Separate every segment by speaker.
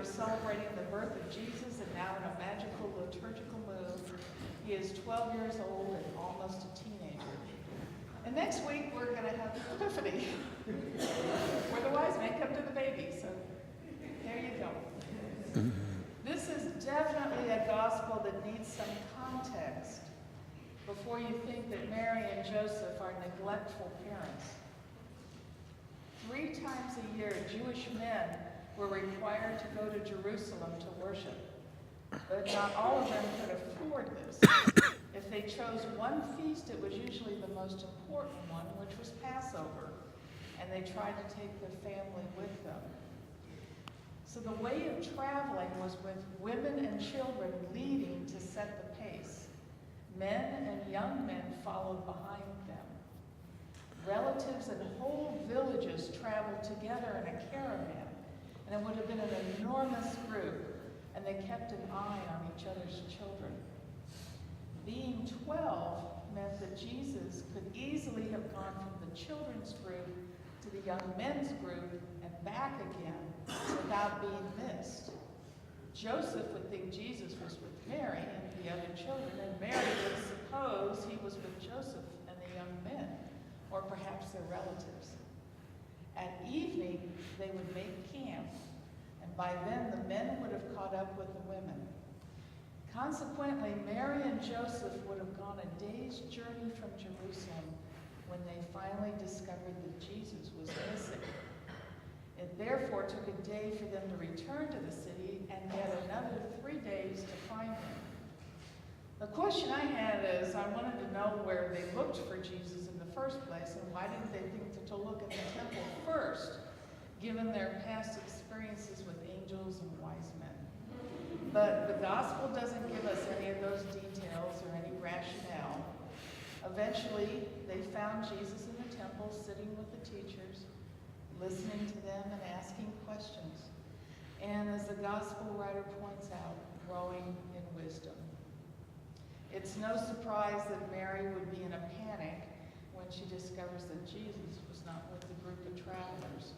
Speaker 1: celebrating the birth of Jesus, and now in a magical liturgical mood. He is 12 years old and almost a teenager. And next week, we're going to have Epiphany, where the wise men come to the baby. So there you go. This is definitely a gospel that needs some context before you think that Mary and Joseph are neglectful parents. 3 times a year, Jewish men were required to go to Jerusalem to worship, but not all of them could afford this. If they chose one feast, it was usually the most important one, which was Passover, and they tried to take their family with them. So the way of traveling was with women and children leading to set the pace. Men and young men followed behind them. Relatives and whole villages traveled together in a caravan, and it would have been an enormous group, and they kept an eye on each other's children. Being 12 meant that Jesus could easily have gone from the children's group to the young men's group and back again without being missed. Joseph would think Jesus was with Mary and the other children, and Mary would suppose he was with Joseph and the young men, or perhaps their relatives. At evening, they would make camp, and by then the men would have caught up with the women. Consequently, Mary and Joseph would have gone a day's journey from Jerusalem when they finally discovered that Jesus was missing. It therefore took a day for them to return to the city and yet another 3 days to find him. The question I had is, I wanted to know where they looked for Jesus in the first place, and why didn't they think to look at the temple first, given their past experiences with angels and wise men? But the gospel doesn't give us any of those details or any rationale. Eventually, they found Jesus in the temple, sitting with the teachers, listening to them and asking questions. And as the gospel writer points out, growing in wisdom. It's no surprise that Mary would be in a panic when she discovers that Jesus was not with the group of travelers.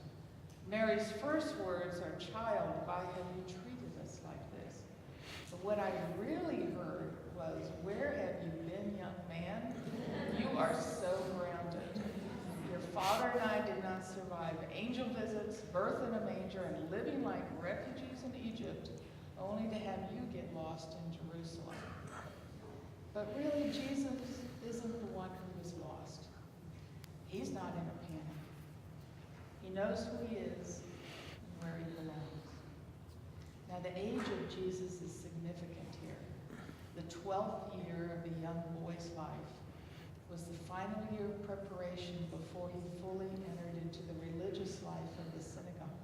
Speaker 1: Mary's first words are, "Child, why have you treated us like this?" But what I really heard was, "Where have you been, young man? You are so grounded. Your father and I did not survive angel visits, birth in a manger, and living like refugees in Egypt, only to have you get lost in Jerusalem." But really, Jesus isn't the one who is lost. He's not in a panic. He knows who he is and where he belongs. Now, the age of Jesus is significant here. The 12th year of a young boy's life was the final year of preparation before he fully entered into the religious life of the synagogue.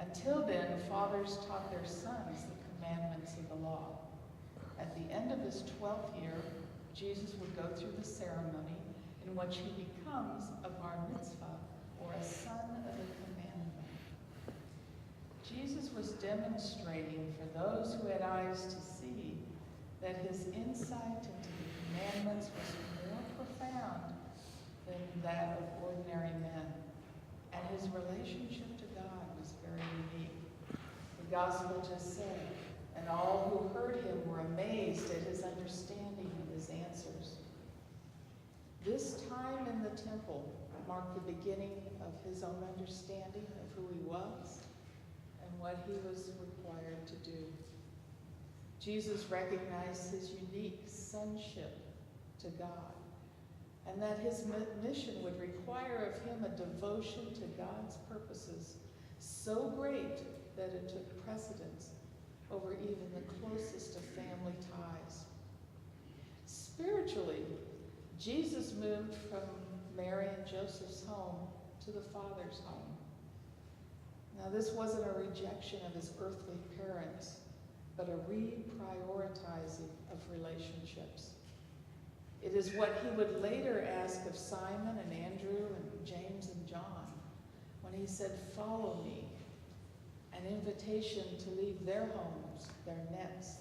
Speaker 1: Until then, fathers taught their sons the commandments of the law. At the end of his 12th year, Jesus would go through the ceremony in which he becomes a bar mitzvah, or a son of the commandment. Jesus was demonstrating for those who had eyes to see that his insight into the commandments was more profound than that of ordinary men, and his relationship to God was very unique. The gospel just said, "And all who heard him were amazed at his understanding of his answers." This time in the temple marked the beginning of his own understanding of who he was and what he was required to do. Jesus recognized his unique sonship to God, and that his mission would require of him a devotion to God's purposes so great that it took precedence over even the closest of family ties. Spiritually, Jesus moved from Mary and Joseph's home to the Father's home. Now, this wasn't a rejection of his earthly parents, but a reprioritizing of relationships. It is what he would later ask of Simon and Andrew and James and John when he said, "Follow me," an invitation to leave their homes, their nets,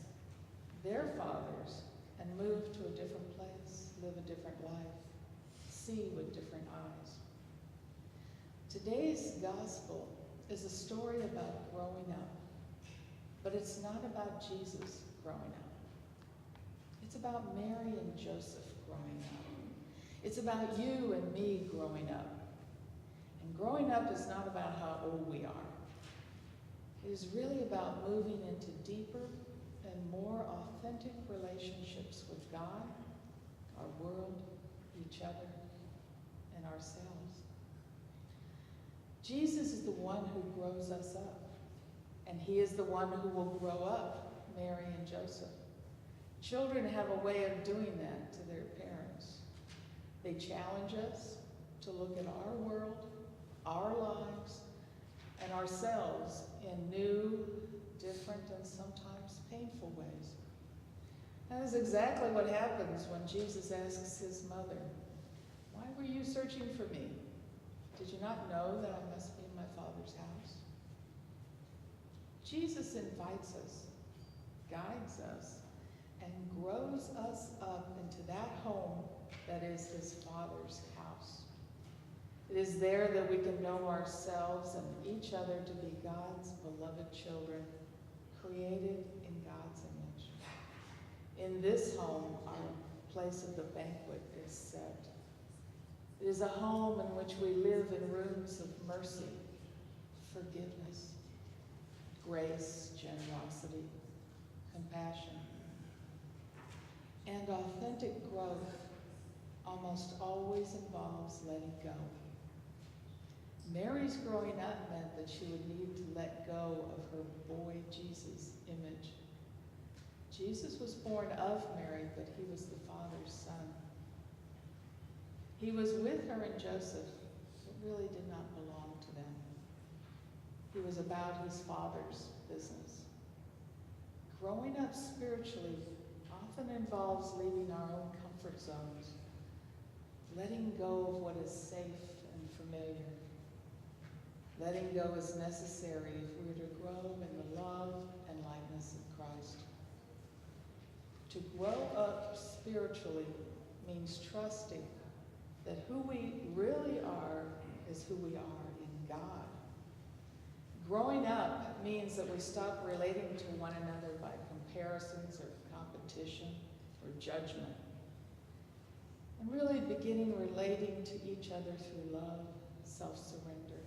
Speaker 1: their fathers, and move to a different place, live a different life, see with different eyes. Today's gospel is a story about growing up, But it's not about Jesus growing up. It's about Mary and Joseph growing up. It's about you and me growing up. And growing up is not about how old we are. It is really about moving into deeper and more authentic relationships with God, our world, each other, and ourselves. Jesus is the one who grows us up, and he is the one who will grow up Mary and Joseph. Children have a way of doing that to their parents. They challenge us to look at our world, our lives, and ourselves in new, different, and sometimes painful ways. That is exactly what happens when Jesus asks his mother, "Why were you searching for me? Did you not know that I must be in my Father's house?" Jesus invites us, guides us, and grows us up into that home that is his Father's house. It is there that we can know ourselves and each other to be God's beloved children, created in God's image. In this home, our place of the banquet is set. It is a home in which we live in rooms of mercy, forgiveness, grace, generosity, compassion, and authentic growth almost always involves letting go. Mary's growing up meant that she would need to let go of her boy Jesus image. Jesus was born of Mary, but he was the Father's son. He was with her and Joseph, but really did not belong to them. He was about his Father's business. Growing up spiritually often involves leaving our own comfort zones, letting go of what is safe and familiar. Letting go is necessary if we are to grow in the love and likeness of Christ. To grow up spiritually means trusting that who we really are is who we are in God. Growing up means that we stop relating to one another by comparisons or competition or judgment, and really beginning relating to each other through love, self-surrender,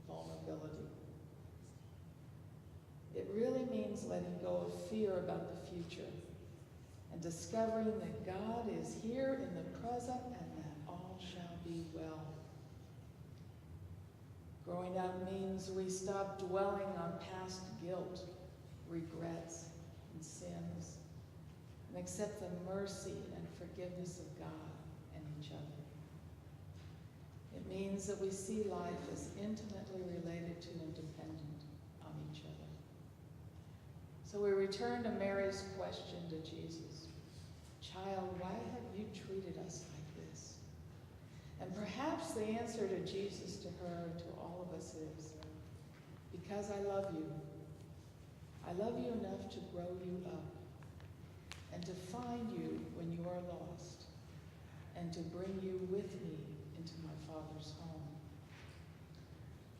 Speaker 1: vulnerability. It really means letting go of fear about the future and discovering that God is here in the present and that all shall be well. Growing up means we stop dwelling on past guilt, regrets, and sins, and accept the mercy and forgiveness of God and each other. It means that we see life as intimately related to and dependent on each other. So we return to Mary's question to Jesus. "Child, why have you treated us like this?" And perhaps the answer to Jesus, to her, and to all of us is, "Because I love you. I love you enough to grow you up and to find you when you are lost and to bring you with me into my Father's home."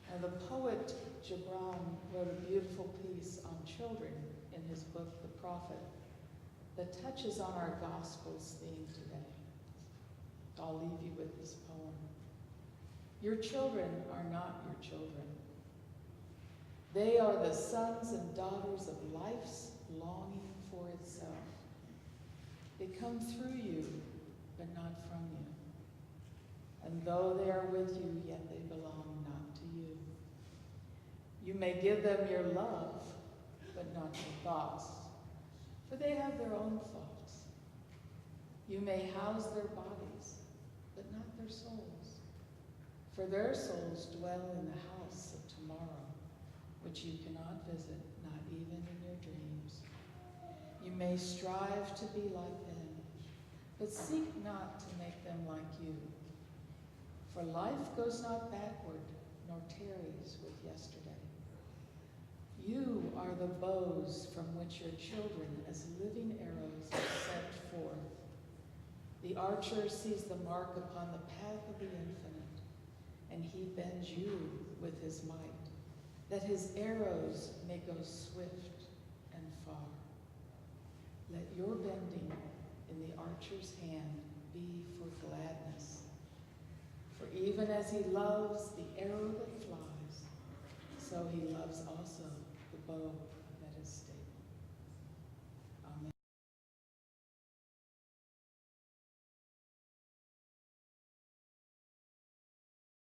Speaker 1: Now, the poet Gibran wrote a beautiful piece on children in his book, The Prophet, that touches on our Gospels theme today. I'll leave you with this poem. Your children are not your children. They are the sons and daughters of life's longing for itself. They come through you, but not from you. And though they are with you, yet they belong not to you. You may give them your love, but not your thoughts, for they have their own thoughts. You may house their bodies, but not their souls, for their souls dwell in the house of tomorrow, which you cannot visit, not even in your dreams. You may strive to be like them, but seek not to make them like you. For life goes not backward, nor tarries with yesterday. You are the bows from which your children as living arrows are sent forth. The archer sees the mark upon the path of the infinite, and he bends you with his might, that his arrows may go swift Let your bending in the archer's hand be for gladness. For even as he loves the arrow that flies, so he loves also the bow